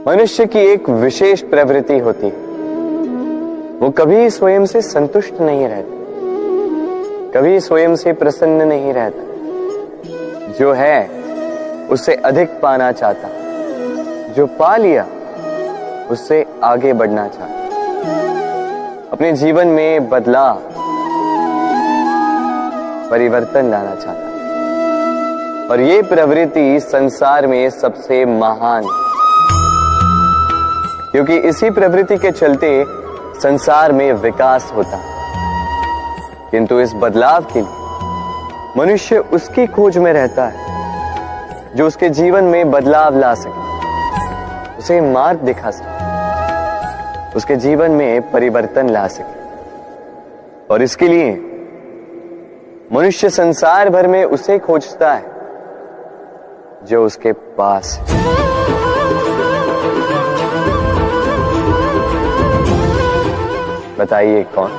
मनुष्य की एक विशेष प्रवृत्ति होती है, वो कभी स्वयं से संतुष्ट नहीं रहता, कभी स्वयं से प्रसन्न नहीं रहता। जो है उससे अधिक पाना चाहता, जो पा लिया उससे आगे बढ़ना चाहता, अपने जीवन में बदलाव, परिवर्तन लाना चाहता। और ये प्रवृत्ति संसार में सबसे महान है, क्योंकि इसी प्रवृत्ति के चलते संसार में विकास होता है। किंतु इस बदलाव के लिए मनुष्य उसकी खोज में रहता है जो उसके जीवन में बदलाव ला सके, उसे मार्ग दिखा सके, उसके जीवन में परिवर्तन ला सके। और इसके लिए मनुष्य संसार भर में उसे खोजता है जो उसके पास है। बताइए कौन?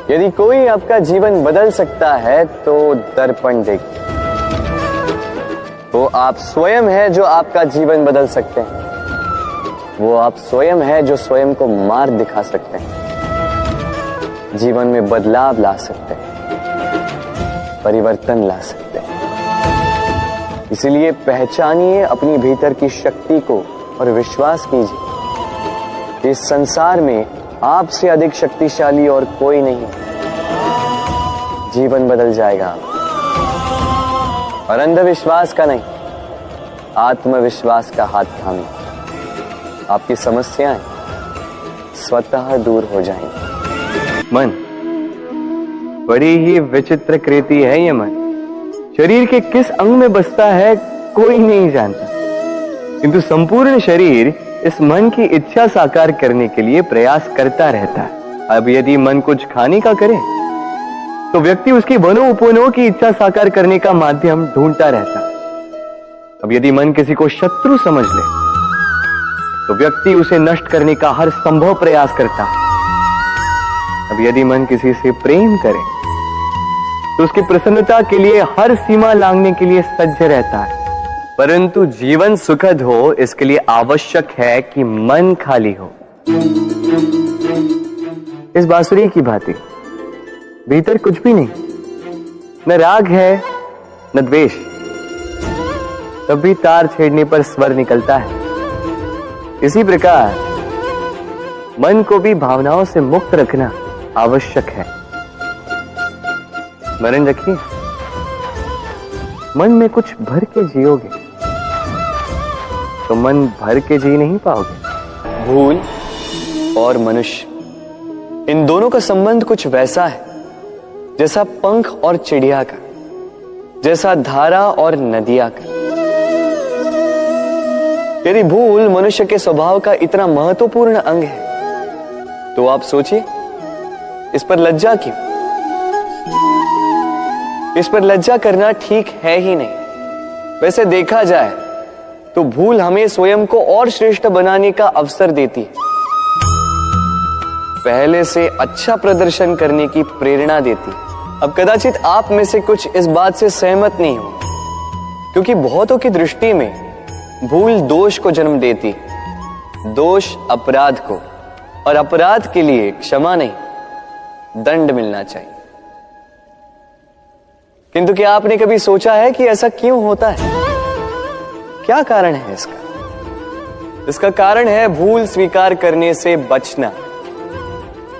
यदि कोई आपका जीवन बदल सकता है तो दर्पण देखिए। वो आप स्वयं है जो आपका जीवन बदल सकते हैं। वो आप स्वयं है जो स्वयं को मार्ग दिखा सकते हैं, जीवन में बदलाव ला सकते हैं, परिवर्तन ला सकते हैं। इसलिए पहचानिए अपनी भीतर की शक्ति को और विश्वास कीजिए कि इस संसार में आपसे अधिक शक्तिशाली और कोई नहीं। जीवन बदल जाएगा और अंधविश्वास का नहीं, आत्मविश्वास का हाथ थामिए। आपकी समस्याएं स्वतः दूर हो जाएंगी। मन बड़ी ही विचित्र कृति है। ये मन शरीर के किस अंग में बसता है कोई नहीं जानता, किंतु संपूर्ण शरीर इस मन की इच्छा साकार करने के लिए प्रयास करता रहता है। अब यदि मन कुछ खाने का करे तो व्यक्ति उसकी वनो उपवनों की इच्छा साकार करने का माध्यम ढूंढता रहता है। अब यदि मन किसी को शत्रु समझ ले तो व्यक्ति उसे नष्ट करने का हर संभव प्रयास करता है। अब यदि मन किसी से प्रेम करे तो उसकी प्रसन्नता के लिए हर सीमा लांघने के लिए सज्ज रहता है। परंतु जीवन सुखद हो इसके लिए आवश्यक है कि मन खाली हो। इस बांसुरी की भांति भीतर कुछ भी नहीं, न राग है न द्वेष, तब भी तार छेड़ने पर स्वर निकलता है। इसी प्रकार मन को भी भावनाओं से मुक्त रखना आवश्यक है। स्मरण रखिए, मन में कुछ भर के जियोगे तो मन भर के जी नहीं पाओगे। भूल और मनुष्य, इन दोनों का संबंध कुछ वैसा है जैसा पंख और चिड़िया का, जैसा धारा और नदिया का। यदि भूल मनुष्य के स्वभाव का इतना महत्वपूर्ण अंग है तो आप सोचिए, इस पर लज्जा क्यों? इस पर लज्जा करना ठीक है ही नहीं। वैसे देखा जाए तो भूल हमें स्वयं को और श्रेष्ठ बनाने का अवसर देती है, पहले से अच्छा प्रदर्शन करने की प्रेरणा देती है। अब कदाचित आप में से कुछ इस बात से सहमत नहीं हो, क्योंकि बहुतों की दृष्टि में भूल दोष को जन्म देती है, दोष अपराध को, और अपराध के लिए क्षमा नहीं, दंड मिलना चाहिए। किंतु क्या आपने कभी सोचा है कि ऐसा क्यों होता है? क्या कारण है इसका? इसका कारण है भूल स्वीकार करने से बचना।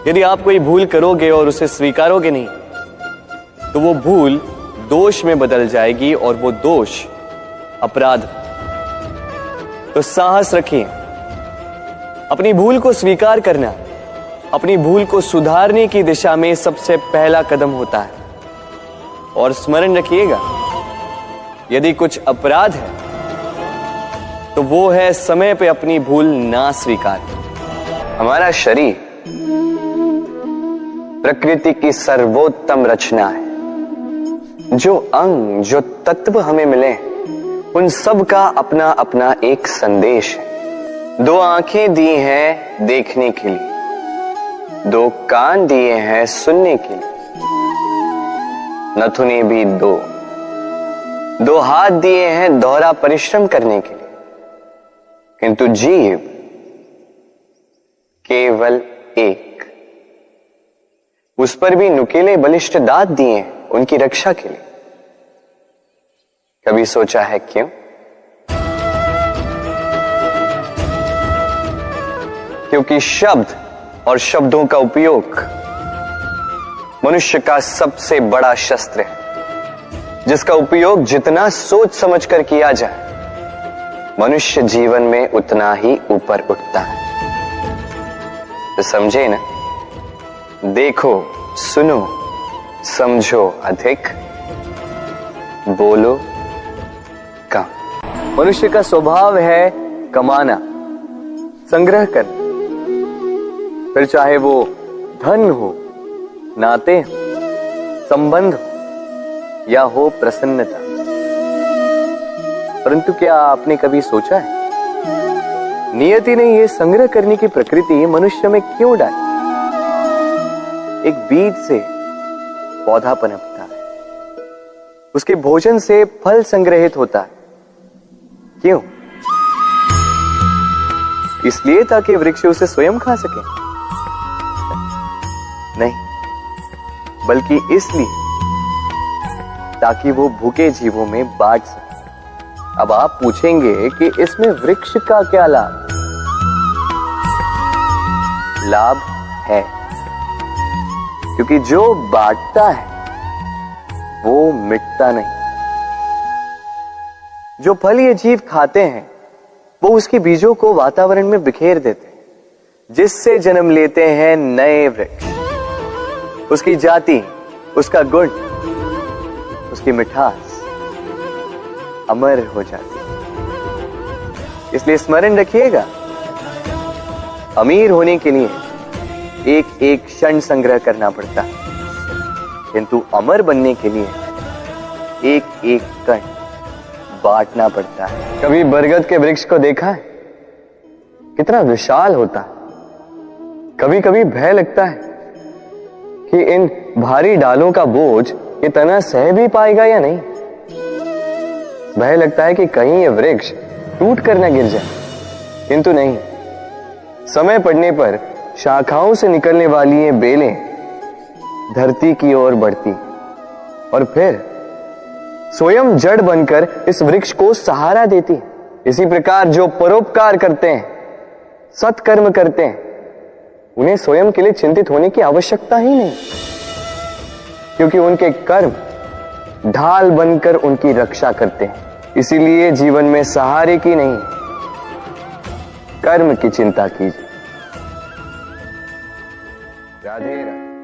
यदि आप कोई भूल करोगे और उसे स्वीकारोगे नहीं तो वो भूल दोष में बदल जाएगी और वो दोष अपराध। तो साहस रखिए, अपनी भूल को स्वीकार करना अपनी भूल को सुधारने की दिशा में सबसे पहला कदम होता है। और स्मरण रखिएगा, यदि कुछ अपराध है तो वो है समय पे अपनी भूल ना स्वीकार। हमारा शरीर प्रकृति की सर्वोत्तम रचना है। जो अंग, जो तत्व हमें मिले उन सब का अपना अपना एक संदेश है। दो आंखें दी हैं देखने के लिए, दो कान दिए हैं सुनने के लिए, नथुने भी दो हाथ दिए हैं दोहरा परिश्रम करने के लिए, किंतु जीव केवल एक। उस पर भी नुकीले बलिष्ठ दांत दिए उनकी रक्षा के लिए। कभी सोचा है क्यों? क्योंकि शब्द और शब्दों का उपयोग मनुष्य का सबसे बड़ा शस्त्र है, जिसका उपयोग जितना सोच समझकर किया जाए मनुष्य जीवन में उतना ही ऊपर उठता है। तो समझे ना? देखो, सुनो, समझो अधिक, बोलो कम। मनुष्य का स्वभाव है कमाना, संग्रह करना, फिर चाहे वो धन हो, नाते हो, संबंध हो या हो प्रसन्नता। परंतु क्या आपने कभी सोचा है नियति ने यह संग्रह करने की प्रकृति मनुष्य में क्यों डाली? एक बीज से पौधा पनपता है, उसके भोजन से फल संग्रहित होता है। क्यों? इसलिए ताकि वृक्ष उसे स्वयं खा सके? नहीं, बल्कि इसलिए ताकि वो भूखे जीवों में बांट सके। अब आप पूछेंगे कि इसमें वृक्ष का क्या लाभ? लाभ है, क्योंकि जो बांटता है वो मिटता नहीं। जो फल ये जीव खाते हैं वो उसके बीजों को वातावरण में बिखेर देते हैं, जिससे जन्म लेते हैं नए वृक्ष। उसकी जाति, उसका गुण, उसकी मिठास अमर हो जाती है। इसलिए स्मरण रखिएगा, अमीर होने के लिए एक एक क्षण संग्रह करना पड़ता है, किंतु अमर बनने के लिए एक एक कण बांटना पड़ता है। कभी बरगद के वृक्ष को देखा है? कितना विशाल होता है। कभी कभी भय लगता है कि इन भारी डालों का बोझ ये तना सह भी पाएगा या नहीं। भय लगता है कि कहीं ये वृक्ष टूट कर न गिर जाए, किंतु नहीं। समय पड़ने पर शाखाओं से निकलने वाली ये बेलें धरती की ओर बढ़ती और फिर स्वयं जड़ बनकर इस वृक्ष को सहारा देती। इसी प्रकार जो परोपकार करते हैं, सत्कर्म करते हैं, उन्हें स्वयं के लिए चिंतित होने की आवश्यकता ही नहीं, क्योंकि उनके कर्म ढाल बनकर उनकी रक्षा करते हैं। इसीलिए जीवन में सहारे की नहीं, कर्म की चिंता कीजिए। राधे राधे।